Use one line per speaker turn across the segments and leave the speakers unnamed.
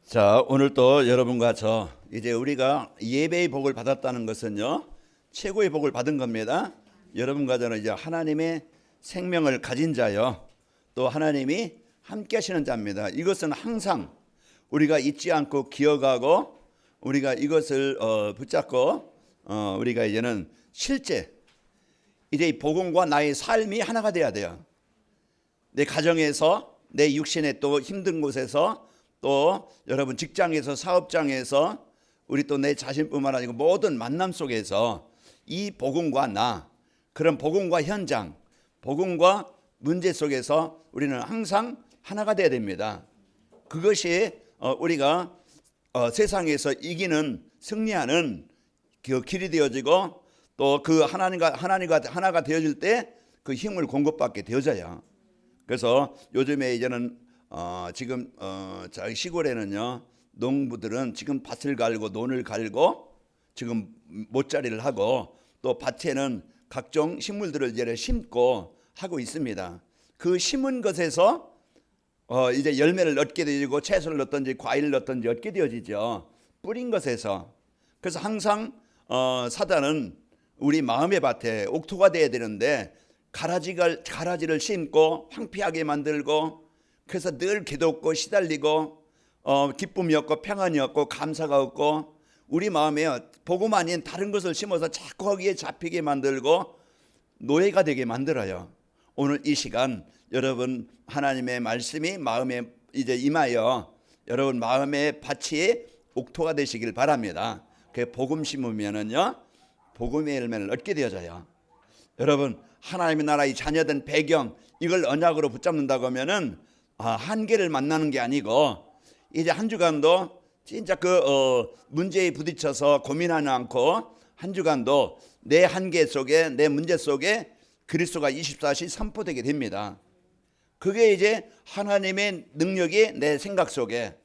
자, 오늘 또 여러분과 저 이제 우리가 예배의 복을 받았다는 것은요, 최고의 복을 받은 겁니다. 여러분과 저는 이제 하나님의 생명을 가진 자요, 또 하나님이 함께 하시는 자입니다. 이것은 항상 우리가 잊지 않고 기억하고 우리가 이것을 붙잡고 우리가 이제는 실제 이제 이 복음과 나의 삶이 하나가 돼야 돼요. 내 가정에서, 내 육신의 또 힘든 곳에서, 또 여러분 직장에서, 사업장에서, 우리 또 내 자신뿐만 아니고 모든 만남 속에서 이 복음과 나, 그런 복음과 현장, 복음과 문제 속에서 우리는 항상 하나가 돼야 됩니다. 그것이 우리가 세상에서 이기는, 승리하는 그 길이 되어지고, 또 그 하나님과 하나가 되어질 때 그 힘을 공급받게 되어져요. 그래서 요즘에 이제는 지금 저희 시골에는요, 농부들은 지금 밭을 갈고 논을 갈고 지금 못자리를 하고, 또 밭에는 각종 식물들을 이제 심고 하고 있습니다. 그 심은 것에서 이제 열매를 얻게 되고 채소를 얻든지 과일을 얻든지 얻게 되어지죠. 뿌린 것에서. 그래서 항상 사단은 우리 마음의 밭에 옥토가 돼야 되는데 가라지를 심고 황폐하게 만들고, 그래서 늘 괴롭고 시달리고 기쁨이 없고 평안이 없고 감사가 없고, 우리 마음에 복음 아닌 다른 것을 심어서 자꾸 거기에 잡히게 만들고 노예가 되게 만들어요. 오늘 이 시간 여러분 하나님의 말씀이 마음에 이제 임하여 여러분 마음의 밭이 옥토가 되시길 바랍니다. 그 복음 심으면은요, 복음의 열매를 얻게 되어져요. 여러분 하나님의 나라의 자녀된 배경, 이걸 언약으로 붙잡는다고 하면은 한계를 만나는 게 아니고, 이제 한 주간도 진짜 문제에 부딪혀서 고민하지 않고 한 주간도 내 한계 속에, 내 문제 속에 그리스도가 24시 선포되게 됩니다. 그게 이제 하나님의 능력이 내 생각 속에,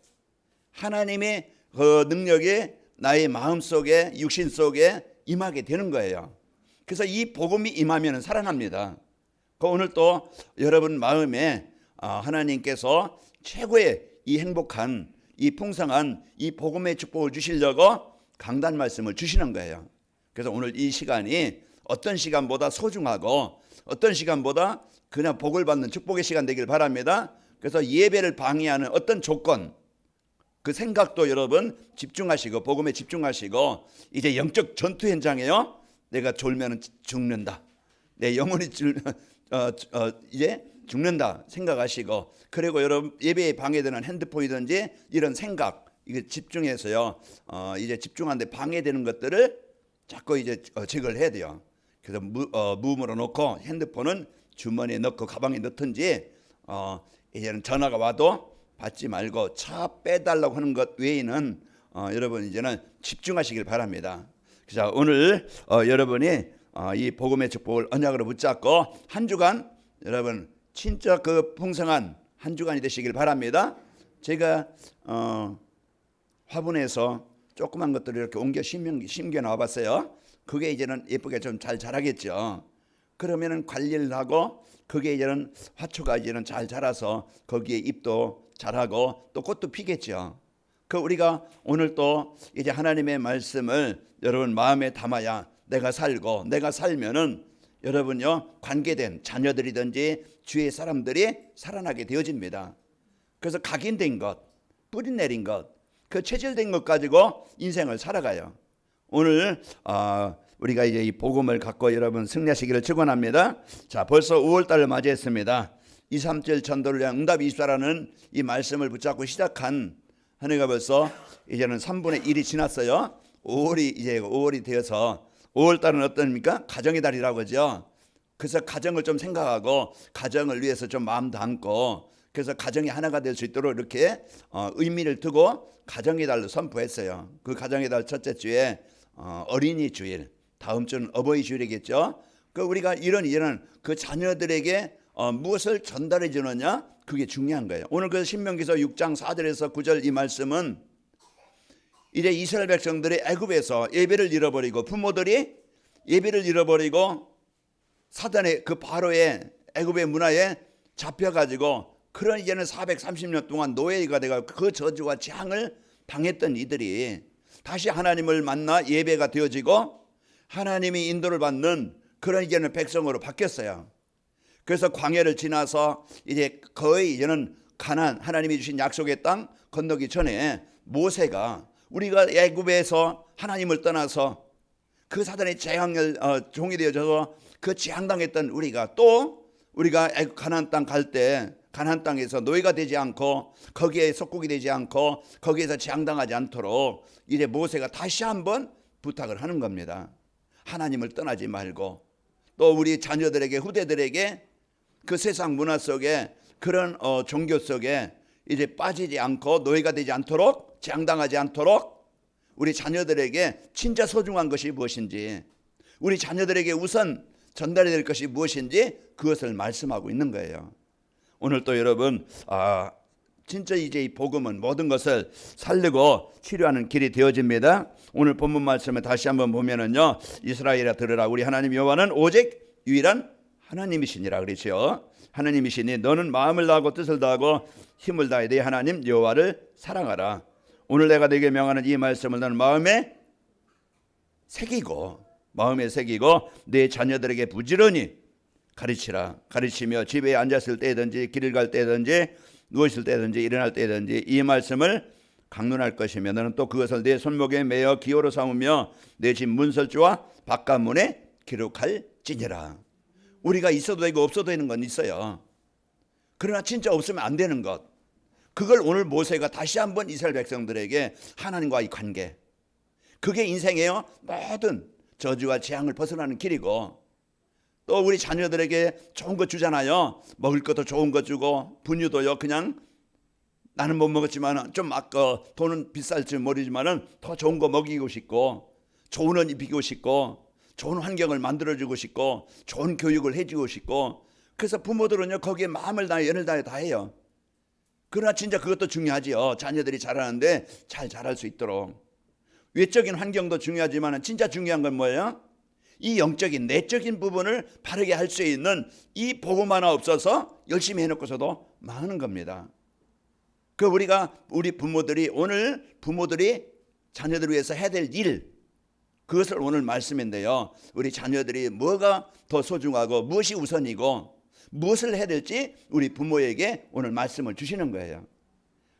하나님의 그 능력이 나의 마음 속에, 육신 속에 임하게 되는 거예요. 그래서 이 복음이 임하면 살아납니다. 오늘 또 여러분 마음에 하나님께서 최고의 이 행복한, 이 풍성한 이 복음의 축복을 주시려고 강단 말씀을 주시는 거예요. 그래서 오늘 이 시간이 어떤 시간보다 소중하고 어떤 시간보다 그냥 복을 받는 축복의 시간 되길 바랍니다. 그래서 예배를 방해하는 어떤 조건, 그 생각도 여러분 집중하시고 복음에 집중하시고, 이제 영적 전투 현장에요, 내가 졸면 죽는다, 내 영혼이 이제 죽는다 생각하시고, 그리고 여러분 예배에 방해되는 핸드폰이든지 이런 생각, 이게 집중해서요 이제 집중하는데 방해되는 것들을 자꾸 이제 제거를 해야 돼요. 그래서 무음으로 놓고 핸드폰은 주머니에 넣고 가방에 넣든지, 이제는 전화가 와도 받지 말고 차 빼달라고 하는 것 외에는 여러분 이제는 집중하시길 바랍니다. 자, 오늘 여러분이 이 복음의 축복을 언약으로 붙잡고 한 주간 여러분 진짜 그 풍성한 한 주간이 되시길 바랍니다. 제가 화분에서 조그만 것들을 이렇게 옮겨 심겨 놔봤어요. 그게 이제는 예쁘게 좀 잘 자라겠죠. 그러면은 관리를 하고 그게 이제는 화초가 이제는 잘 자라서 거기에 잎도 자라고 또 꽃도 피겠죠. 그 우리가 오늘 또 이제 하나님의 말씀을 여러분 마음에 담아야 내가 살고, 내가 살면은 여러분요 관계된 자녀들이든지 주위의 사람들이 살아나게 되어집니다. 그래서 각인된 것, 뿌리 내린 것, 그 체질된 것 가지고 인생을 살아가요. 오늘 우리가 이제 이 복음을 갖고 여러분 승리하시기를 축원합니다. 자, 벌써 5월달을 맞이했습니다. 2, 3절 전도를 위한 응답 24라는 이 말씀을 붙잡고 시작한 한 해가 벌써 이제는 3분의 1이 지났어요. 5월이 되어서 5월달은 어떻습니까? 가정의 달이라고 하죠. 그래서 가정을 좀 생각하고 가정을 위해서 좀 마음 담고, 그래서 가정이 하나가 될 수 있도록 이렇게 의미를 두고 가정의 달로 선포했어요. 그 가정의 달 첫째 주에 어린이 주일, 다음 주는 어버이 주일이겠죠. 그 우리가 이런 그 자녀들에게 무엇을 전달해 주느냐, 그게 중요한 거예요. 오늘 그 신명기서 6장 4절에서 9절 이 말씀은 이제 이스라엘 백성들이 애굽에서 예배를 잃어버리고, 부모들이 예배를 잃어버리고 사단의 그 바로의 애굽의 문화에 잡혀가지고 그런 이제는 430년 동안 노예가 돼가 그 저주와 재앙을 당했던 이들이 다시 하나님을 만나 예배가 되어지고 하나님이 인도를 받는 그런 이제는 백성으로 바뀌었어요. 그래서 광야를 지나서 이제 거의 이제는 가나안 하나님이 주신 약속의 땅 건너기 전에 모세가 우리가 애굽에서 하나님을 떠나서 그 사단의 재앙을 종이 되어져서 그 재앙당했던 우리가 또 우리가 가나안 땅 갈 때 가나안 땅에서 노예가 되지 않고 거기에 속국이 되지 않고 거기에서 재앙당하지 않도록 이제 모세가 다시 한번 부탁을 하는 겁니다. 하나님을 떠나지 말고 또 우리 자녀들에게 후대들에게 그 세상 문화 속에 그런 종교 속에 이제 빠지지 않고 노예가 되지 않도록 재앙당하지 않도록 우리 자녀들에게 진짜 소중한 것이 무엇인지 우리 자녀들에게 우선 전달이 될 것이 무엇인지 그것을 말씀하고 있는 거예요. 오늘 또 여러분 진짜 이제 이 복음은 모든 것을 살리고 치료하는 길이 되어집니다. 오늘 본문 말씀을 다시 한번 보면은요, 이스라엘아 들으라, 우리 하나님 여호와는 오직 유일한 하나님이시니라 그러죠. 하나님이시니 너는 마음을 다하고 뜻을 다하고 힘을 다해 네 하나님 여호와를 사랑하라. 오늘 내가 네게 명하는 이 말씀을 너는 마음에 새기고 네 자녀들에게 부지런히 가르치라. 가르치며 집에 앉았을 때든지 길을 갈 때든지 누웠을 때든지 일어날 때든지 이 말씀을 강론할 것이며 너는 또 그것을 내 손목에 매어 기호로 삼으며 내 집 문설주와 바깥문에 기록할지니라. 우리가 있어도 되고 없어도 되는 건 있어요. 그러나 진짜 없으면 안 되는 것, 그걸 오늘 모세가 다시 한번 이스라엘 백성들에게 하나님과의 관계, 그게 인생의 모든 저주와 재앙을 벗어나는 길이고, 또 우리 자녀들에게 좋은 거 주잖아요. 먹을 것도 좋은 거 주고 분유도요 그냥 나는 못 먹었지만 좀 돈은 비쌀지 모르지만은 더 좋은 거 먹이고 싶고 좋은 옷 입히고 싶고 좋은 환경을 만들어주고 싶고 좋은 교육을 해주고 싶고, 그래서 부모들은요 거기에 마음을 다해 연을 다해 다 해요. 그러나 진짜 그것도 중요하지요. 자녀들이 자라는데 잘 자랄 수 있도록 외적인 환경도 중요하지만 진짜 중요한 건 뭐예요? 이 영적인 내적인 부분을 바르게 할 수 있는 이 복음 하나 없어서 열심히 해놓고서도 망하는 겁니다. 그 우리 부모들이 오늘 부모들이 자녀들을 위해서 해야 될 일, 그것을 오늘 말씀인데요. 우리 자녀들이 뭐가 더 소중하고 무엇이 우선이고 무엇을 해야 될지 우리 부모에게 오늘 말씀을 주시는 거예요.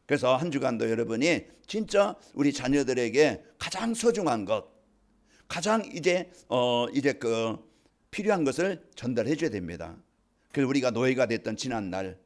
그래서 한 주간도 여러분이 진짜 우리 자녀들에게 가장 소중한 것, 가장 이제 필요한 것을 전달해 줘야 됩니다. 그래서 우리가 노예가 됐던 지난 날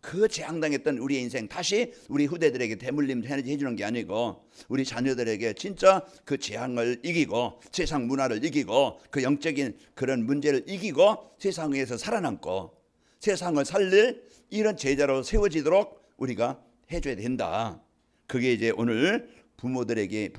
그 재앙당했던 우리의 인생 다시 우리 후대들에게 대물림 해주는 게 아니고 우리 자녀들에게 진짜 그 재앙을 이기고 세상 문화를 이기고 그 영적인 그런 문제를 이기고 세상에서 살아남고 세상을 살릴 이런 제자로 세워지도록 우리가 해줘야 된다. 그게 이제 오늘 부모들이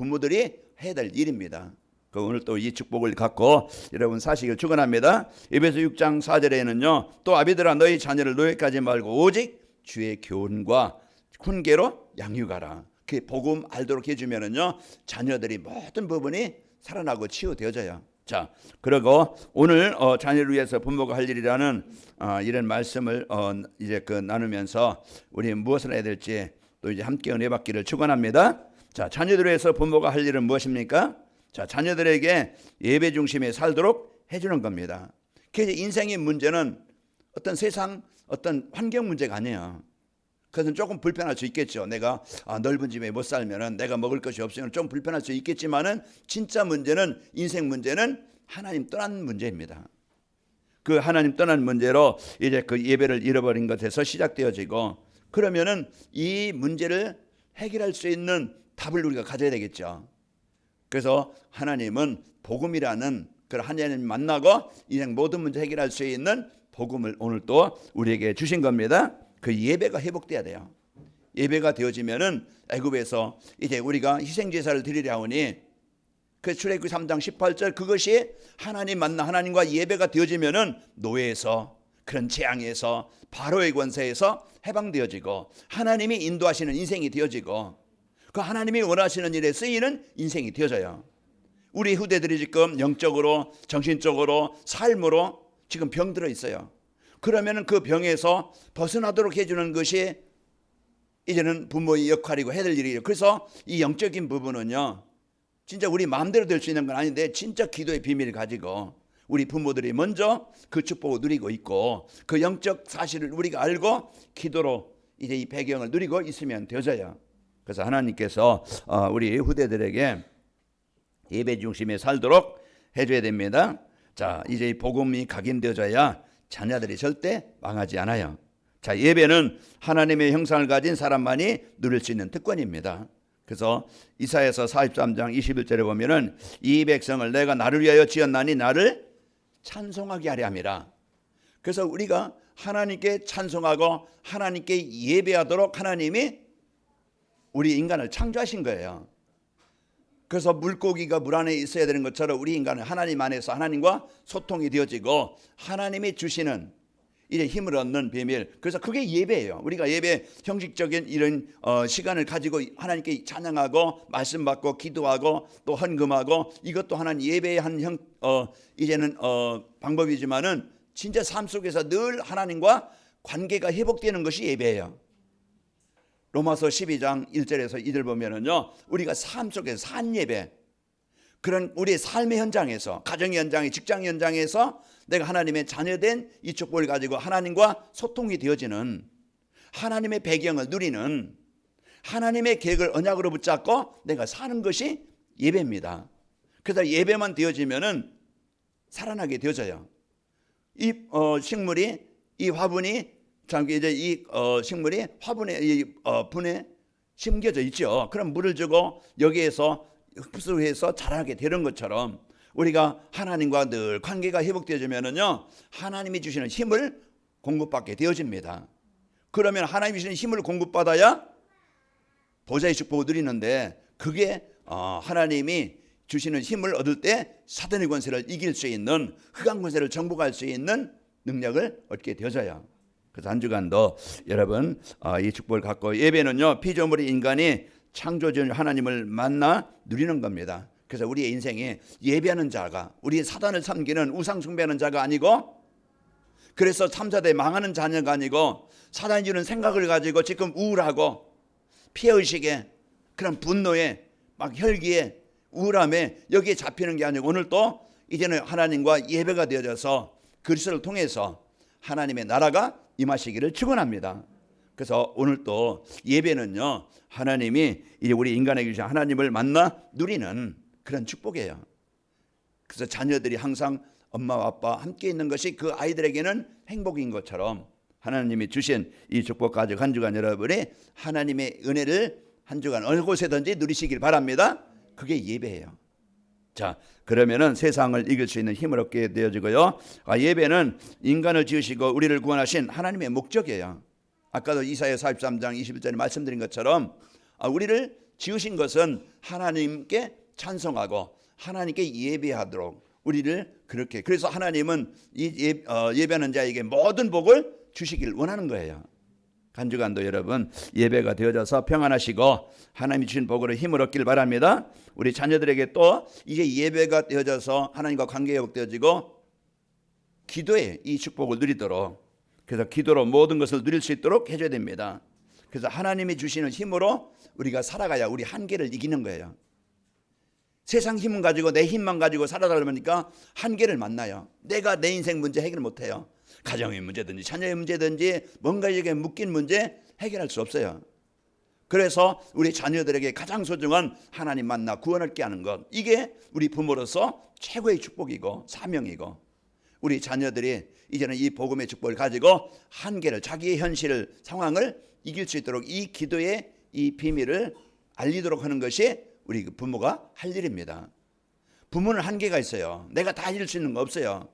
해야 될 일입니다. 오늘 또 이 축복을 갖고 여러분 사시길 축원합니다. 에베소 6장 4절에는요. 또 아비들아 너희 자녀를 노예까지 말고 오직 주의 교훈과 훈계로 양육하라. 그 복음 알도록 해주면은요 자녀들이 모든 부분이 살아나고 치유되어져요. 자, 그리고 오늘 자녀를 위해서 부모가 할 일이라는 이런 말씀을 이제 나누면서 우리 무엇을 해야 될지 또 이제 함께 은혜 받기를 축원합니다. 자, 자녀들을 위해서 부모가 할 일은 무엇입니까? 자, 자녀들에게 예배 중심에 살도록 해주는 겁니다. 그래서 인생의 문제는 어떤 세상 어떤 환경 문제가 아니에요. 그것은 조금 불편할 수 있겠죠. 내가 넓은 집에 못 살면은 내가 먹을 것이 없으면 좀 불편할 수 있겠지만은 진짜 문제는 인생 문제는 하나님 떠난 문제입니다. 그 하나님 떠난 문제로 이제 그 예배를 잃어버린 것에서 시작되어지고, 그러면은 이 문제를 해결할 수 있는 답을 우리가 가져야 되겠죠. 그래서 하나님은 복음이라는 그 하나님 만나고 인생 모든 문제 해결할 수 있는 복음을 오늘 또 우리에게 주신 겁니다. 그 예배가 회복돼야 돼요. 예배가 되어지면은 애굽에서 이제 우리가 희생 제사를 드리려 하오니 그 출애굽기 3장 18절 그것이 하나님 만나 하나님과 예배가 되어지면은 노예에서 그런 재앙에서 바로의 권세에서 해방되어지고 하나님이 인도하시는 인생이 되어지고 그 하나님이 원하시는 일에 쓰이는 인생이 되어져요. 우리 후대들이 지금 영적으로 정신적으로 삶으로 지금 병들어 있어요. 그러면은 그 병에서 벗어나도록 해주는 것이 이제는 부모의 역할이고 해야 될 일이에요. 그래서 이 영적인 부분은요, 진짜 우리 마음대로 될 수 있는 건 아닌데 진짜 기도의 비밀을 가지고 우리 부모들이 먼저 그 축복을 누리고 있고 그 영적 사실을 우리가 알고 기도로 이제 이 배경을 누리고 있으면 되어져요. 그래서 하나님께서 우리 후대들에게 예배 중심에 살도록 해줘야 됩니다. 자, 이제 이 복음이 각인되어져야 자녀들이 절대 망하지 않아요. 자, 예배는 하나님의 형상을 가진 사람만이 누릴 수 있는 특권입니다. 그래서 이사야서 43장 21절에 보면은 이 백성을 내가 나를 위하여 지었나니 나를 찬송하게 하려 함이라. 그래서 우리가 하나님께 찬송하고 하나님께 예배하도록 하나님이 우리 인간을 창조하신 거예요. 그래서 물고기가 물 안에 있어야 되는 것처럼 우리 인간은 하나님 안에서 하나님과 소통이 되어지고 하나님이 주시는 이제 힘을 얻는 비밀. 그래서 그게 예배예요. 우리가 예배 형식적인 이런 시간을 가지고 하나님께 찬양하고 말씀 받고 기도하고 또 헌금하고 이것도 하나님 예배의 한 이제는 방법이지만은 진짜 삶 속에서 늘 하나님과 관계가 회복되는 것이 예배예요. 로마서 12장 1절에서 2절 보면은요, 우리가 삶 속에서 산 예배, 그런 우리의 삶의 현장에서, 가정의 현장에, 직장 현장에서 내가 하나님의 자녀된 이 축복을 가지고 하나님과 소통이 되어지는, 하나님의 배경을 누리는, 하나님의 계획을 언약으로 붙잡고 내가 사는 것이 예배입니다. 그래서 예배만 되어지면은 살아나게 되어져요. 이 식물이, 이 화분이 이제 이 식물이 화분에 분에 심겨져 있죠. 그럼 물을 주고 여기에서 흡수해서 자라게 되는 것처럼 우리가 하나님과 늘 관계가 회복되어지면은요, 하나님이 주시는 힘을 공급받게 되어집니다. 그러면 하나님이 주시는 힘을 공급받아야 보좌의 축복을 누리는데, 그게 하나님이 주시는 힘을 얻을 때 사단의 권세를 이길 수 있는, 흑암 권세를 정복할 수 있는 능력을 얻게 되어져요. 그래서 한 주간도 여러분 이 축복을 갖고, 예배는요 피조물의 인간이 창조주 하나님을 만나 누리는 겁니다. 그래서 우리의 인생에 예배하는 자가, 우리 사단을 섬기는 우상 숭배하는 자가 아니고, 그래서 3, 4대 망하는 자녀가 아니고 사단이 주는 생각을 가지고 지금 우울하고 피해의식에 그런 분노에 막 혈기에 우울함에 여기에 잡히는 게 아니고, 오늘 또 이제는 하나님과 예배가 되어져서 그리스도를 통해서 하나님의 나라가 임하시기를 축원합니다. 그래서 오늘 또 예배는요, 하나님이 이제 우리 인간에게 주신 하나님을 만나 누리는 그런 축복이에요. 그래서 자녀들이 항상 엄마와 아빠 함께 있는 것이 그 아이들에게는 행복인 것처럼 하나님이 주신 이 축복 가지고 한 주간 여러분이 하나님의 은혜를 한 주간 어느 곳에든지 누리시길 바랍니다. 그게 예배예요. 자, 그러면은 세상을 이길 수 있는 힘을 얻게 되어지고요. 예배는 인간을 지으시고 우리를 구원하신 하나님의 목적이에요. 아까도 이사야 43장 21절에 말씀드린 것처럼 우리를 지으신 것은 하나님께 찬송하고 하나님께 예배하도록 우리를 그렇게, 그래서 하나님은 이 예배하는 자에게 모든 복을 주시길 원하는 거예요. 한 주간도 여러분 예배가 되어져서 평안하시고 하나님이 주신 복으로 힘을 얻길 바랍니다. 우리 자녀들에게 또 이제 예배가 되어져서 하나님과 관계가 회복되어지고 기도에 이 축복을 누리도록, 그래서 기도로 모든 것을 누릴 수 있도록 해줘야 됩니다. 그래서 하나님이 주시는 힘으로 우리가 살아가야 우리 한계를 이기는 거예요. 세상 힘은 가지고 내 힘만 가지고 살아가다 보니까 한계를 만나요. 내가 내 인생 문제 해결 못해요. 가정의 문제든지 자녀의 문제든지 뭔가에게 묶인 문제 해결할 수 없어요. 그래서 우리 자녀들에게 가장 소중한 하나님 만나 구원 얻게 하는 것, 이게 우리 부모로서 최고의 축복이고 사명이고, 우리 자녀들이 이제는 이 복음의 축복을 가지고 한계를, 자기의 현실 상황을 이길 수 있도록 이 기도의 이 비밀을 알리도록 하는 것이 우리 부모가 할 일입니다. 부모는 한계가 있어요. 내가 다 해줄 수 있는 거 없어요.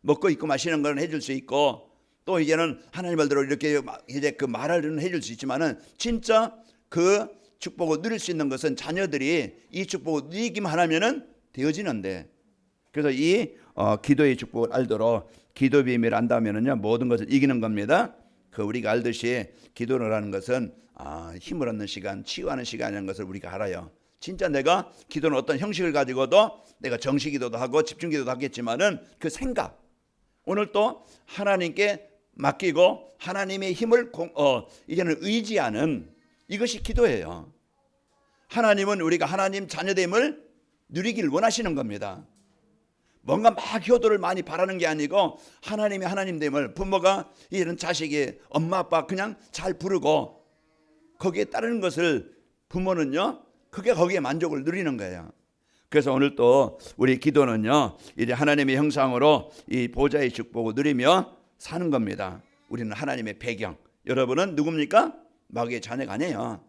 먹고 입고 마시는 건 해줄 수 있고, 또 이제는 하나님 말대로 이렇게 이제 그 말을 해줄 수 있지만은 진짜 그 축복을 누릴 수 있는 것은 자녀들이 이 축복을 누리기만 하면은 되어지는데, 그래서 이 기도의 축복을 알도록 기도 비밀을 안다면은요 모든 것을 이기는 겁니다. 그 우리가 알듯이 기도라는 것은 힘을 얻는 시간, 치유하는 시간이라는 것을 우리가 알아요. 진짜 내가 기도는 어떤 형식을 가지고도 내가 정식기도도 하고 집중기도도 하겠지만은 그 생각, 오늘 또 하나님께 맡기고 하나님의 힘을 이제는 의지하는 이것이 기도예요. 하나님은 우리가 하나님 자녀됨을 누리길 원하시는 겁니다. 뭔가 막 효도를 많이 바라는 게 아니고 하나님의 하나님됨을, 부모가 이런 자식이 엄마 아빠 그냥 잘 부르고 거기에 따르는 것을 부모는요 거기에 만족을 누리는 거예요. 그래서 오늘 또 우리 기도는요 이제 하나님의 형상으로 이 보좌의 축복을 누리며 사는 겁니다. 우리는 하나님의 배경. 여러분은 누굽니까? 마귀의 자녀가 아니에요.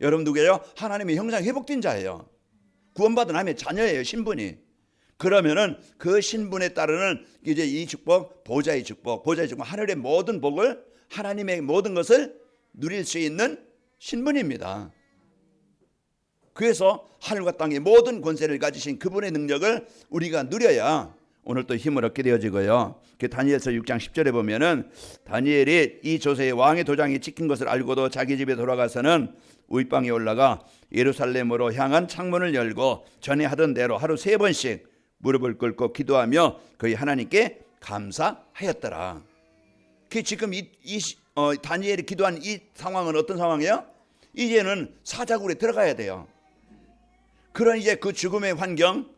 여러분 누구예요? 하나님의 형상 회복된 자예요. 구원받은 하나님의 자녀예요. 신분이. 그러면은 그 신분에 따르는 이제 이 축복, 보좌의 축복, 하늘의 모든 복을, 하나님의 모든 것을 누릴 수 있는 신분입니다. 그래서 하늘과 땅의 모든 권세를 가지신 그분의 능력을 우리가 누려야 오늘 또 힘을 얻게 되어지고요. 그 다니엘서 6장 10절에 보면은 다니엘이 이 조세의 왕의 도장이 찍힌 것을 알고도 자기 집에 돌아가서는 우윗방에 올라가 예루살렘으로 향한 창문을 열고 전에 하던 대로 하루 3번씩 무릎을 꿇고 기도하며 거의 하나님께 감사하였더라. 그 지금 다니엘이 기도한 이 상황은 어떤 상황이에요? 이제는 사자굴에 들어가야 돼요. 그런 이제 그 죽음의 환경,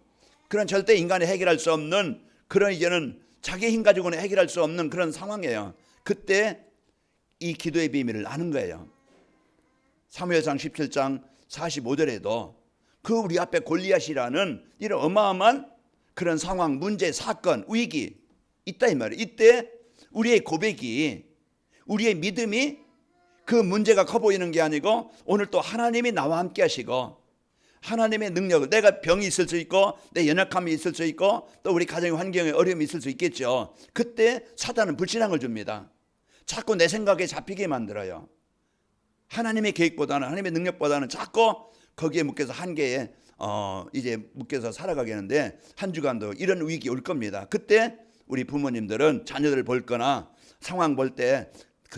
그런 절대 인간이 해결할 수 없는 그런 이제는 자기 힘 가지고는 해결할 수 없는 그런 상황이에요. 그때 이 기도의 비밀을 아는 거예요. 사무엘상 17장 45절에도 그 우리 앞에 골리앗이라는 이런 어마어마한 그런 상황, 문제, 사건, 위기 있다 이 말이에요. 이때 우리의 고백이, 우리의 믿음이 그 문제가 커 보이는 게 아니고 오늘 또 하나님이 나와 함께 하시고 하나님의 능력을, 내가 병이 있을 수 있고 내 연약함이 있을 수 있고 또 우리 가정의 환경에 어려움이 있을 수 있겠죠. 그때 사단은 불신앙을 줍니다. 자꾸 내 생각에 잡히게 만들어요. 하나님의 계획보다는, 하나님의 능력보다는 자꾸 거기에 묶여서 한계에 이제 묶여서 살아가게 하는데 한 주간도 이런 위기 올 겁니다. 그때 우리 부모님들은 자녀들 볼 거나 상황 볼 때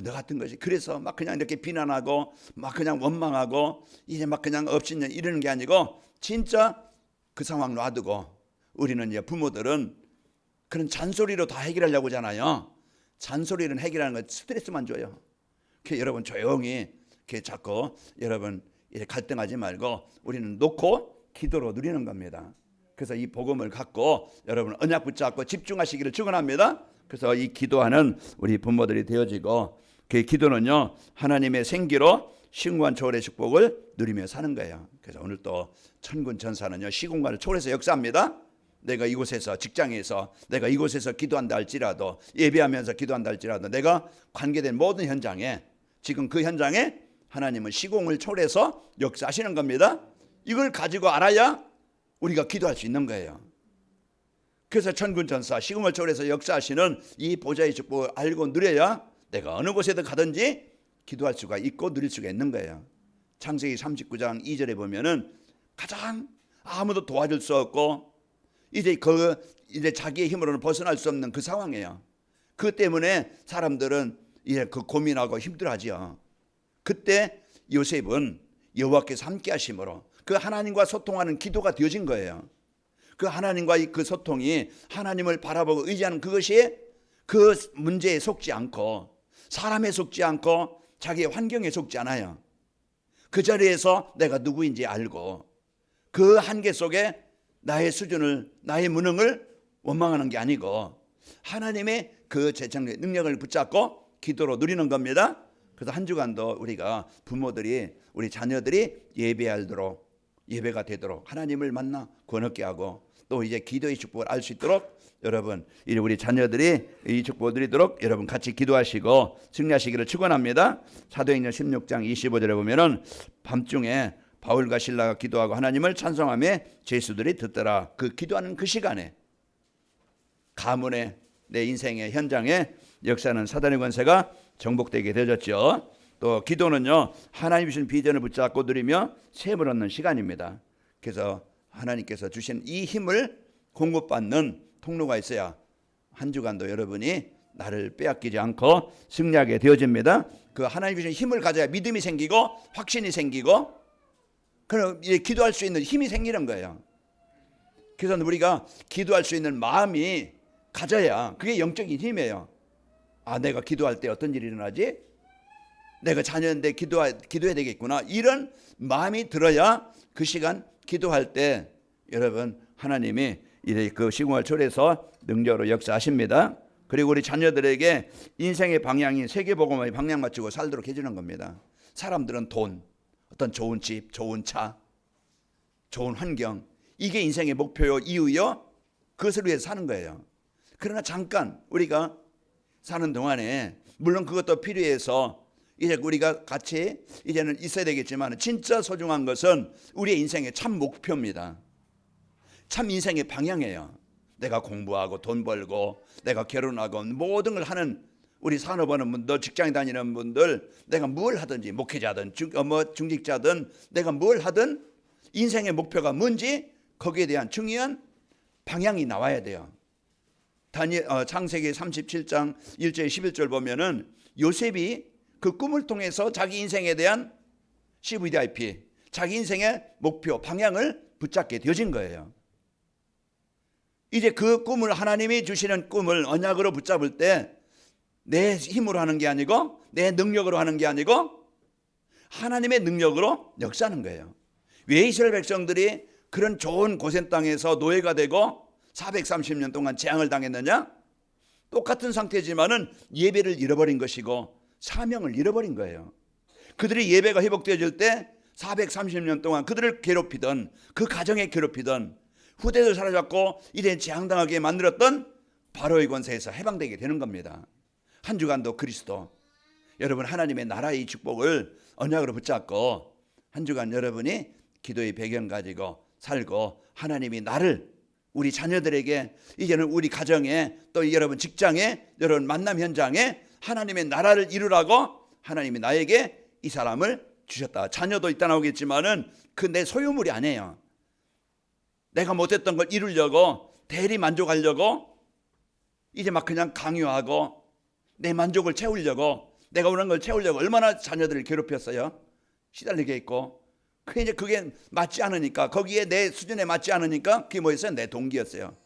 너 같은 것이 그래서 막 그냥 이렇게 비난하고 막 그냥 원망하고 이제 막 그냥 업신여 이러는 게 아니고 진짜 그 상황 놔두고, 우리는 이제 부모들은 그런 잔소리로 다 해결하려고 하잖아요. 잔소리는 해결하는 건 스트레스만 줘요. 그래서 여러분 조용히 이렇게 자꾸 여러분 이제 갈등하지 말고 우리는 놓고 기도로 누리는 겁니다. 그래서 이 복음을 갖고 여러분 언약 붙잡고 집중하시기를 축원합니다. 그래서 이 기도하는 우리 부모들이 되어지고, 그 기도는요 하나님의 생기로 시공간 초월의 축복을 누리며 사는 거예요. 그래서 오늘 또 천군 천사는요 시공간을 초월해서 역사합니다. 내가 이곳에서, 직장에서 내가 이곳에서 기도한다 할지라도, 예배하면서 기도한다 할지라도, 내가 관계된 모든 현장에, 지금 그 현장에 하나님은 시공을 초월해서 역사하시는 겁니다. 이걸 가지고 알아야 우리가 기도할 수 있는 거예요. 그래서 천군 천사, 시공을 초월해서 역사하시는 이 보좌의 축복을 알고 누려야 내가 어느 곳에든 가든지 기도할 수가 있고 누릴 수가 있는 거예요. 창세기 39장 2절에 보면은 가장 아무도 도와줄 수 없고 이제 자기의 힘으로는 벗어날 수 없는 그 상황이에요. 그 때문에 사람들은 이제 그 고민하고 힘들어하지요. 그때 요셉은 여호와께서 함께 하심으로 그 하나님과 소통하는 기도가 되어진 거예요. 그 하나님과의 그 소통이 하나님을 바라보고 의지하는 그것이 그 문제에 속지 않고, 사람에 속지 않고, 자기의 환경에 속지 않아요. 그 자리에서 내가 누구인지 알고 그 한계 속에 나의 수준을, 나의 무능을 원망하는 게 아니고 하나님의 그 재창의 능력을 붙잡고 기도로 누리는 겁니다. 그래서 한 주간도 우리가 부모들이, 우리 자녀들이 예배가 되도록 하나님을 만나 구원 얻게 하고, 또 이제 기도의 축복을 알 수 있도록 여러분 우리 자녀들이 이 축복을 누리도록 여러분 같이 기도하시고 승리하시기를 축원합니다. 사도행전 16장 25절에 보면은 밤중에 바울과 실라가 기도하고 하나님을 찬송하며 제수들이 듣더라. 그 기도하는 그 시간에 가문의 내 인생의 현장에 역사는 사단의 권세가 정복되게 되어졌죠. 또 기도는요 하나님 주신 비전을 붙잡고 누리며 셈을 얻는 시간입니다. 그래서 하나님께서 주신 이 힘을 공급받는 통로가 있어야 한 주간도 여러분이 나를 빼앗기지 않고 승리하게 되어집니다. 그 하나님 주신 힘을 가져야 믿음이 생기고 확신이 생기고, 그럼 이제 기도할 수 있는 힘이 생기는 거예요. 그래서 우리가 기도할 수 있는 마음이 가져야 그게 영적인 힘이에요. 아, 내가 기도할 때 어떤 일이 일어나지? 내가 자녀인데 기도해야 되겠구나. 이런 마음이 들어야 그 시간 기도할 때 여러분 하나님이 이제 그 시공을 초래해서 능력으로 역사하십니다. 그리고 우리 자녀들에게 인생의 방향인 세계복음의 방향 맞추고 살도록 해주는 겁니다. 사람들은 돈, 어떤 좋은 집, 좋은 차, 좋은 환경, 이게 인생의 목표요, 이유요. 그것을 위해서 사는 거예요. 그러나 잠깐 우리가 사는 동안에 물론 그것도 필요해서 이제 우리가 같이 이제는 있어야 되겠지만 진짜 소중한 것은 우리의 인생의 참 목표입니다. 참 인생의 방향이에요. 내가 공부하고 돈 벌고 내가 결혼하고 모든 걸 하는 우리 산업하는 분들, 직장에 다니는 분들, 내가 뭘 하든지 목회자든 중직자든 내가 뭘 하든 인생의 목표가 뭔지 거기에 대한 중요한 방향이 나와야 돼요. 창세기 37장 1절 11절 보면은 요셉이 그 꿈을 통해서 자기 인생에 대한 CVDIP, 자기 인생의 목표, 방향을 붙잡게 되어진 거예요. 이제 그 꿈을 하나님이 주시는 꿈을 언약으로 붙잡을 때 내 힘으로 하는 게 아니고 내 능력으로 하는 게 아니고 하나님의 능력으로 역사하는 거예요. 왜 이스라엘 백성들이 그런 좋은 고센 땅에서 노예가 되고 430년 동안 재앙을 당했느냐? 똑같은 상태지만은 예배를 잃어버린 것이고 사명을 잃어버린 거예요. 그들이 예배가 회복되어질 때 430년 동안 그들을 괴롭히던 그 가정에 괴롭히던 후대들 사로잡고 이제 재앙당하게 만들었던 바로의 권세에서 해방되게 되는 겁니다. 한 주간도 그리스도 여러분 하나님의 나라의 축복을 언약으로 붙잡고 한 주간 여러분이 기도의 배경 가지고 살고 하나님이 나를 우리 자녀들에게 이제는 우리 가정에 또 여러분 직장에 여러분 만남 현장에 하나님의 나라를 이루라고 하나님이 나에게 이 사람을 주셨다. 자녀도 있다 나오겠지만은 그 내 소유물이 아니에요. 내가 못했던 걸 이루려고 대리 만족하려고 이제 막 그냥 강요하고 내 만족을 채우려고 내가 원하는 걸 채우려고 얼마나 자녀들을 괴롭혔어요. 시달리게 했고 그게 맞지 않으니까 거기에 내 수준에 맞지 않으니까 그게 뭐였어요? 내 동기였어요.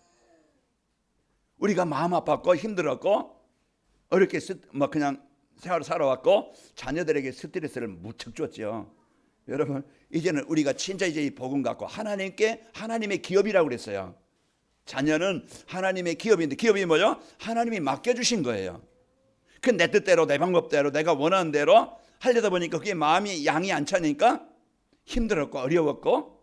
우리가 마음 아팠고 힘들었고 어렵게 막 그냥 생활을 살아왔고 자녀들에게 스트레스를 무척 줬죠. 여러분 이제는 우리가 진짜 이제 이 복음 갖고 하나님께 하나님의 기업이라고 그랬어요. 자녀는 하나님의 기업인데 기업이 뭐죠? 하나님이 맡겨주신 거예요. 그 내 뜻대로 내 방법대로 내가 원하는 대로 하려다 보니까 그게 마음이 양이 안 차니까 힘들었고 어려웠고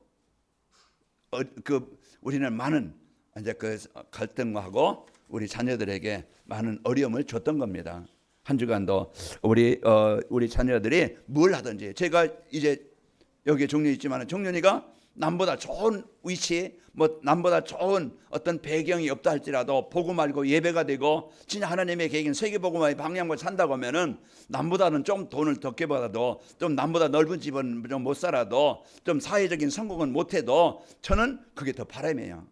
우리는 많은 이제 그 갈등하고 우리 자녀들에게 많은 어려움을 줬던 겁니다. 한 주간도 우리 자녀들이 뭘 하든지 제가 이제 여기에 종려 있지만 종려이가 남보다 좋은 위치 남보다 좋은 어떤 배경이 없다 할지라도 복음 알고 예배가 되고 진짜 하나님의 계획인 세계복음의 방향을 산다고 하면은 남보다는 좀 돈을 적게 받아도 좀 남보다 넓은 집은 좀 못 살아도 좀 사회적인 성공은 못해도 저는 그게 더 바람이에요.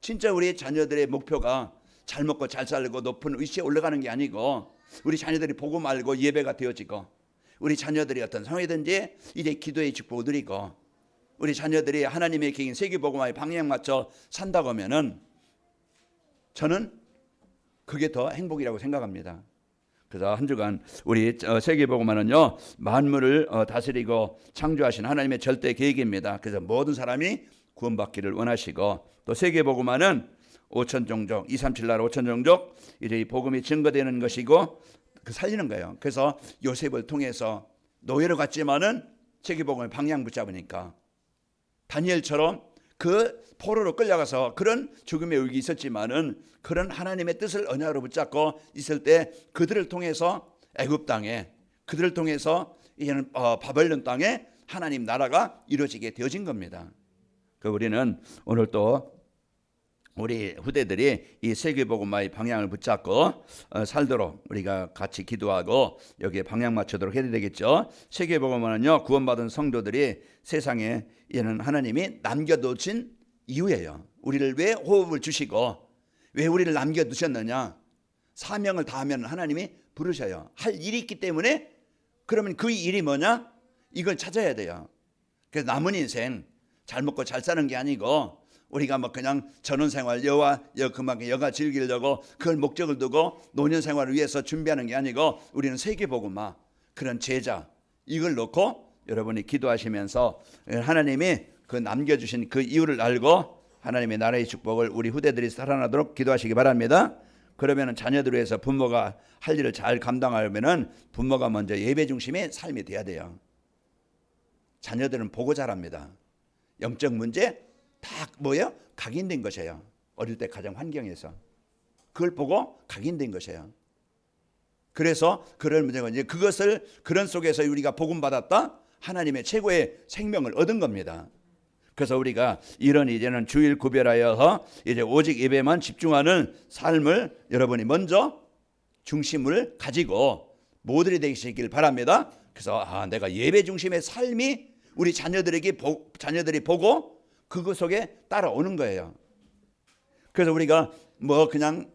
진짜 우리 자녀들의 목표가 잘 먹고 잘 살고 높은 위치에 올라가는 게 아니고 우리 자녀들이 복음 알고 예배가 되어지고 우리 자녀들이 어떤 상황이든지 이제 기도의 축복을 누리고 우리 자녀들이 하나님의 계획인 세계복음화의 방향 맞춰 산다고 하면은 저는 그게 더 행복이라고 생각합니다. 그래서 한 주간 우리 세계복음화는요 만물을 다스리고 창조하신 하나님의 절대 계획입니다. 그래서 모든 사람이 구원받기를 원하시고 또 세계복음화는 5천 종족 237 나라 5천 종족 이제 이 복음이 증거되는 것이고 그 살리는 거예요. 그래서 요셉을 통해서 노예로 갔지만은 세계복음의 방향 붙잡으니까 다니엘처럼 그 포로로 끌려가서 그런 죽음의 위기 있었지만은 그런 하나님의 뜻을 언약으로 붙잡고 있을 때 그들을 통해서 애굽 땅에 그들을 통해서 이제는 바벨론 땅에 하나님 나라가 이루어지게 되어진 겁니다. 그 우리는 오늘 또 우리 후대들이 이 세계복음화의 방향을 붙잡고 살도록 우리가 같이 기도하고 여기에 방향 맞추도록 해야 되겠죠. 세계복음화는요 구원받은 성도들이 세상에 이는 하나님이 남겨두신 이유예요. 우리를 왜 호흡을 주시고 왜 우리를 남겨두셨느냐. 사명을 다하면 하나님이 부르셔요. 할 일이 있기 때문에 그러면 그 일이 뭐냐? 이걸 찾아야 돼요. 그래서 남은 인생 잘 먹고 잘 사는 게 아니고 우리가 뭐 그냥 전원생활 그만큼 여가 즐기려고 그걸 목적을 두고 노년생활을 위해서 준비하는 게 아니고 우리는 세계복음화 그런 제자 이걸 놓고 여러분이 기도하시면서 하나님이 그 남겨주신 그 이유를 알고 하나님의 나라의 축복을 우리 후대들이 살아나도록 기도하시기 바랍니다. 그러면 자녀들을 위해서 부모가 할 일을 잘 감당하려면 부모가 먼저 예배 중심의 삶이 돼야 돼요. 자녀들은 보고 자랍니다. 영적 문제 다 뭐예요? 각인된 것이에요. 어릴 때 가정 환경에서 그걸 보고 각인된 것이에요. 그래서 그런 문제가 이제 그것을 그런 속에서 우리가 복음 받았다 하나님의 최고의 생명을 얻은 겁니다. 그래서 우리가 이런 이제는 주일 구별하여서 이제 오직 예배만 집중하는 삶을 여러분이 먼저 중심을 가지고 모델이 되시길 바랍니다. 그래서 내가 예배 중심의 삶이 우리 자녀들이 보고 그것 속에 따라오는 거예요. 그래서 우리가 뭐 그냥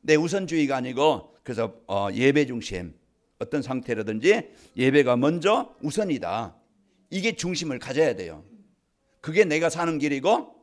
내 우선주의가 아니고 그래서 예배 중심 어떤 상태라든지 예배가 먼저 우선이다. 이게 중심을 가져야 돼요. 그게 내가 사는 길이고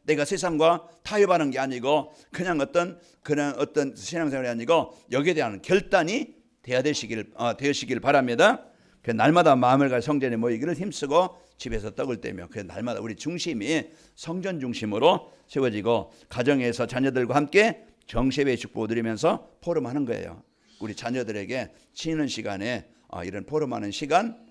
내가 세상과 타협하는 게 아니고 그냥 어떤 신앙생활이 아니고 여기에 대한 결단이 되시길 바랍니다. 그 날마다 마음을 가지고 성전에 모이기를 힘쓰고 집에서 떡을 떼며 그 날마다 우리 중심이 성전 중심으로 세워지고 가정에서 자녀들과 함께 정세배의 축복을 드리면서 포럼하는 거예요. 우리 자녀들에게 쉬는 시간에 이런 포럼하는 시간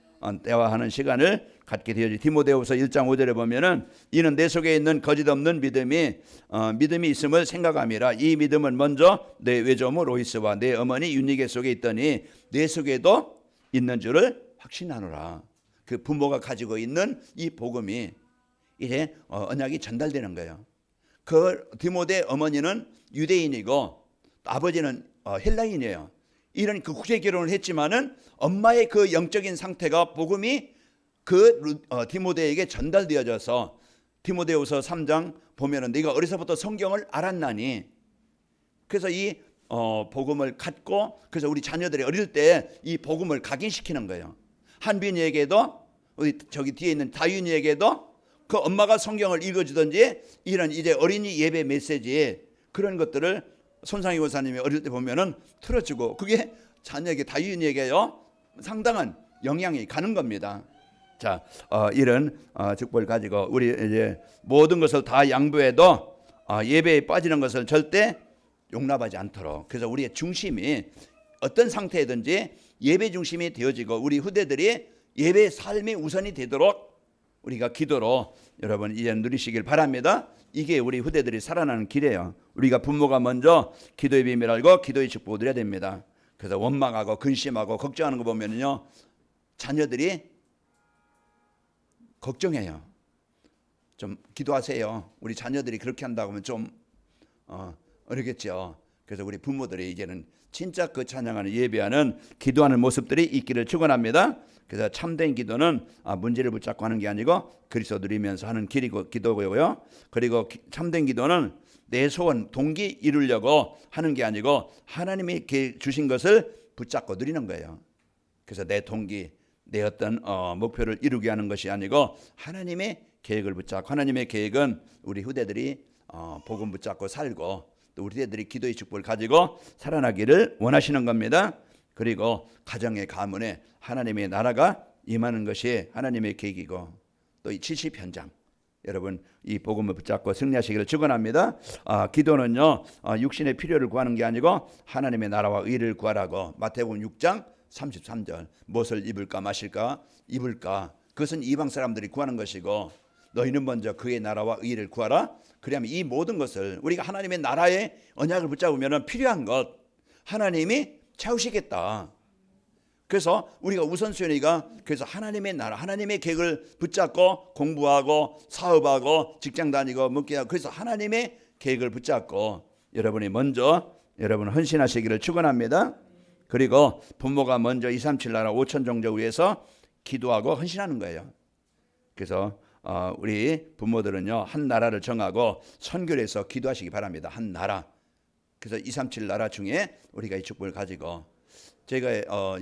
대화하는 시간을 갖게 되어지. 디모데후서 1장 5절에 보면은 이는 내 속에 있는 거짓 없는 믿음이 있음을 생각함이라. 이 믿음은 먼저 내 외조모 로이스와 내 어머니 윤니게 속에 있더니 내 속에도 있는 줄을 확신하노라. 그 부모가 가지고 있는 이 복음이 이제 언약이 전달되는 거예요. 그 디모데 어머니는 유대인이고 아버지는 헬라인이에요. 이런 그 국제 결혼을 했지만은 엄마의 그 영적인 상태가 복음이 그 디모데에게 전달되어져서 디모데후서 3장 보면은 네가 어려서부터 성경을 알았나니. 그래서 이 복음을 갖고 그래서 우리 자녀들이 어릴 때 이 복음을 각인시키는 거예요. 한빈이에게도 저기 뒤에 있는 다윤이에게도 그 엄마가 성경을 읽어주든지 이런 이제 어린이 예배 메시지 그런 것들을 손상희 교사님이 어릴 때 보면은 틀어주고 그게 자녀에게 다윤이에게요 상당한 영향이 가는 겁니다. 자, 이런 축복을 가지고 우리 이제 모든 것을 다 양보해도 예배에 빠지는 것을 절대 용납하지 않도록. 그래서 우리의 중심이 어떤 상태든지 예배 중심이 되어지고 우리 후대들이 예배 삶이 우선이 되도록 우리가 기도로 여러분 이제 누리시길 바랍니다. 이게 우리 후대들이 살아나는 길이에요. 우리가 부모가 먼저 기도의 비밀 알고 기도의 축복을 드려야 됩니다. 그래서 원망하고 근심하고 걱정하는 거 보면요 자녀들이 걱정해요. 좀 기도하세요. 우리 자녀들이 그렇게 한다고 하면 좀 어렵겠죠. 그래서 우리 부모들이 이제는 진짜 그 찬양하는 예배하는 기도하는 모습들이 있기를 축원합니다. 그래서 참된 기도는 문제를 붙잡고 하는 게 아니고 그리스도 누리면서 하는 기도고요. 그리고 참된 기도는 내 소원 동기 이루려고 하는 게 아니고 하나님이 주신 것을 붙잡고 누리는 거예요. 그래서 내 동기 내 어떤 목표를 이루게 하는 것이 아니고 하나님의 계획을 붙잡고 하나님의 계획은 우리 후대들이 복음 붙잡고 살고 또 우리 후대들이 기도의 축복을 가지고 살아나기를 원하시는 겁니다. 그리고 가정의 가문에 하나님의 나라가 임하는 것이 하나님의 계획이고 또 이 70현장 여러분 이 복음을 붙잡고 승리하시기를 축원합니다. 기도는요 육신의 필요를 구하는 게 아니고 하나님의 나라와 의를 구하라고 마태복음 6장 33절 무엇을 입을까 마실까 입을까 그것은 이방 사람들이 구하는 것이고 너희는 먼저 그의 나라와 의를 구하라. 그러면 이 모든 것을 우리가 하나님의 나라의 언약을 붙잡으면 필요한 것 하나님이 채우시겠다. 그래서 우리가 우선순위가 그래서 하나님의 나라 하나님의 계획을 붙잡고 공부하고 사업하고 직장 다니고 먹기하고 그래서 하나님의 계획을 붙잡고 여러분이 먼저 여러분 헌신하시기를 축원합니다. 그리고 부모가 먼저 237 나라 5천 종족 위해서 기도하고 헌신하는 거예요. 그래서 우리 부모들은요 한 나라를 정하고 선교를 해서 기도하시기 바랍니다. 한 나라. 그래서 237 나라 중에 우리가 이 축복을 가지고 제가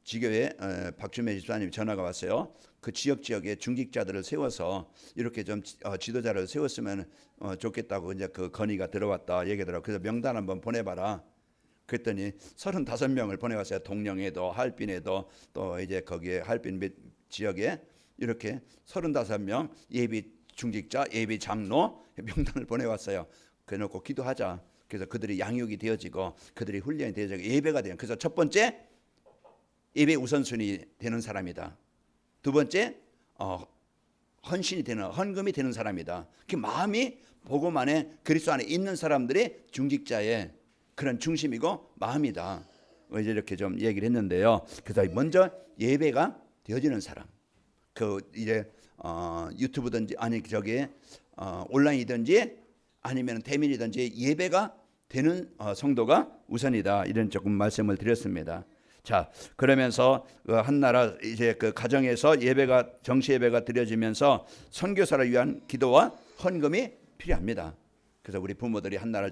지교회 박주매 집사님 전화가 왔어요. 그 지역에 중직자들을 세워서 이렇게 좀 지도자를 세웠으면 좋겠다고 이제 그 건의가 들어왔다 얘기더라고. 그래서 명단 한번 보내봐라. 그랬더니 35명을 보내왔어요. 동령에도 할빈에도 또 이제 거기에 할빈 지역에 이렇게 35명 예비 중직자, 예비 장로 명단을 보내왔어요. 그래놓고 기도하자. 그래서 그들이 양육이 되어지고 그들이 훈련이 되어지고 예배가 돼요. 그래서 첫 번째 예배 우선순위 되는 사람이다. 두 번째 헌신이 되는 헌금이 되는 사람이다. 그 마음이 복음 안에 그리스도 안에 있는 사람들이 중직자의 그런 중심이고 마음이다. 이제 이렇게 좀 얘기를 했는데요. 그래서 먼저 예배가 되어지는 사람. 그 이제 유튜브든지 아니 저기 온라인이든지 아니면 대면이든지 예배가 되는 성도가 우선이다. 이런 조금 말씀을 드렸습니다. 자, 그러면서 한 나라 이제 그 가정에서 예배가 정시 예배가 드려지면서 선교사를 위한 기도와 헌금이 필요합니다. 그래서 우리 부모들이 한 나라를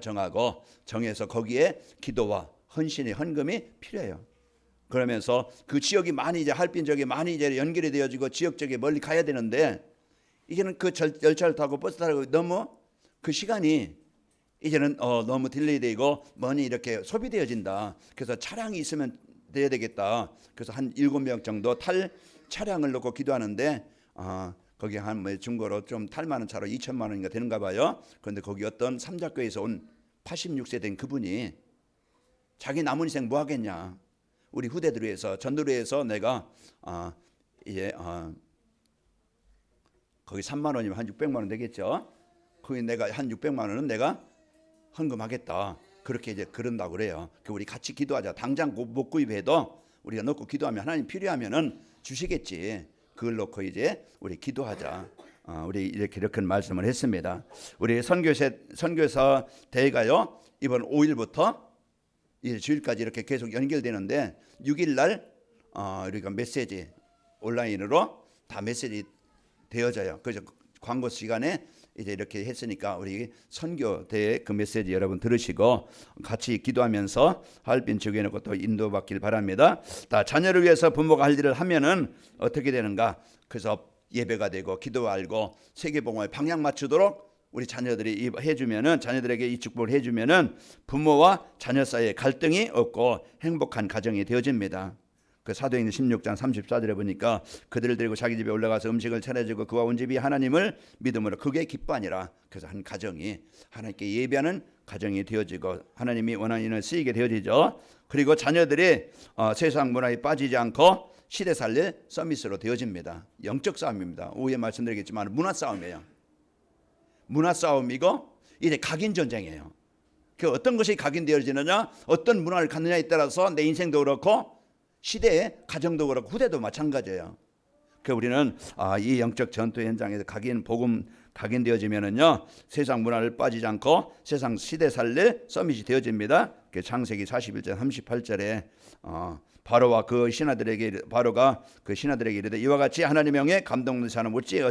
정해서 거기에 기도와 헌신의 헌금이 필요해요. 그러면서 그 지역이 많이 이제 할빈 지역이 많이 이제 연결이 되어지고 지역적에 멀리 가야 되는데 이제는 그 열차를 타고 버스 타고 너무 그 시간이 이제는 너무 딜레이되고 많이 이렇게 소비되어진다. 그래서 차량이 있으면 돼야 되겠다. 그래서 한 7명 정도 탈 차량을 놓고 기도하는데 거기 한 뭐 중고로 좀 탈 만한 차로 2천만 원인가 되는가 봐요. 그런데 거기 어떤 삼자교에서 온 86세 된 그분이 자기 남은 인생 뭐 하겠냐. 우리 후대들 위해서 전도를 위해서 내가 이제 거기 3만 원이면 한 600만 원 되겠죠. 거기 내가 한 600만 원은 내가 헌금하겠다. 그렇게 이제 그런다고 그래요. 우리 같이 기도하자. 당장 못 구입해도 우리가 넣고 기도하면 하나님 필요하면은 주시겠지. 그걸 놓고 이제 우리 기도하자. 우리 이렇게 말씀을 했습니다. 우리 선교사 대회가요 이번 5일부터 이제 주일까지 이렇게 계속 연결되는데 6일 날 우리가 메시지 온라인으로 다 메시지 되어져요. 그래서 광고 시간에 이제 이렇게 했으니까 우리 선교대회 그 메시지 여러분 들으시고 같이 기도하면서 할빈 지역에 놓고 또 인도받길 바랍니다. 다 자녀를 위해서 부모가 할 일을 하면은 어떻게 되는가? 그래서 예배가 되고 기도 알고 세계복음에 방향 맞추도록 우리 자녀들이 해주면은 자녀들에게 이 축복을 해주면은 부모와 자녀 사이에 갈등이 없고 행복한 가정이 되어집니다. 그 사도행전 16장 34절에 보니까 그들을 데리고 자기 집에 올라가서 음식을 차려주고 그와 온 집이 하나님을 믿음으로 그게 기뻐하니라. 그래서 한 가정이 하나님께 예배하는 가정이 되어지고 하나님이 원하는 일을 쓰이게 되어지죠. 그리고 자녀들이 세상 문화에 빠지지 않고 시대 살릴 서밋으로 되어집니다. 영적 싸움입니다. 오후에 말씀드리겠지만 문화 싸움이에요. 문화 싸움이고 이제 각인 전쟁이에요. 그 어떤 것이 각인되어지느냐, 어떤 문화를 갖느냐에 따라서 내 인생도 그렇고 시대의 가정도 그렇고 후대도 마찬가지예요. 그 우리는 이 영적 전투 현장에서 복음 각인되어지면은요 세상 문화를 빠지지 않고 세상 시대 살릴 서밋이 되어집니다. 그 창세기 41장 38절에 바로가 그 신하들에게 이르되 이와 같이 하나님의 영에 감동된 사람 어찌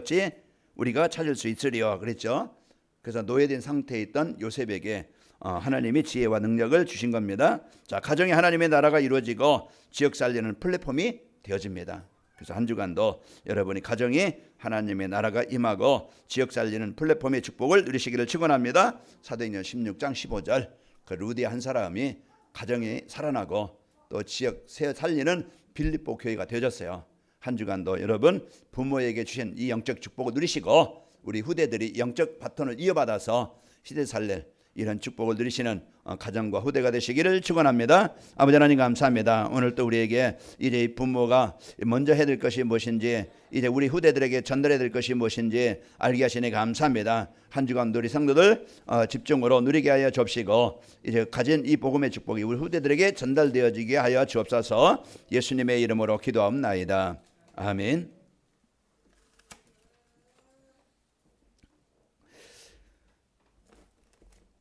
우리가 찾을 수 있으리요 그랬죠. 그래서 노예된 상태에 있던 요셉에게 하나님이 지혜와 능력을 주신 겁니다. 자, 가정에 하나님의 나라가 이루어지고 지역 살리는 플랫폼이 되어집니다. 그래서 한 주간도 여러분이 가정에 하나님의 나라가 임하고 지역 살리는 플랫폼의 축복을 누리시기를 축원합니다. 사도행전 16장 15절 그 루디 한 사람이 가정이 살아나고 또 지역 살리는 빌립보 교회가 되어졌어요. 한 주간도 여러분 부모에게 주신 이 영적 축복을 누리시고 우리 후대들이 영적 바톤을 이어받아서 시대 살릴 이런 축복을 누리시는 가정과 후대가 되시기를 축원합니다. 아버지 하나님 감사합니다. 오늘 또 우리에게 이제 부모가 먼저 해야 될 것이 무엇인지 이제 우리 후대들에게 전달해야 될 것이 무엇인지 알게 하시니 감사합니다. 한 주간 우리 성도들 집중으로 누리게 하여 주옵시고 이제 가진 이 복음의 축복이 우리 후대들에게 전달되어지게 하여 주옵소서. 예수님의 이름으로 기도하옵나이다. 아멘.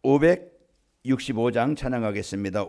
565장 찬양하겠습니다.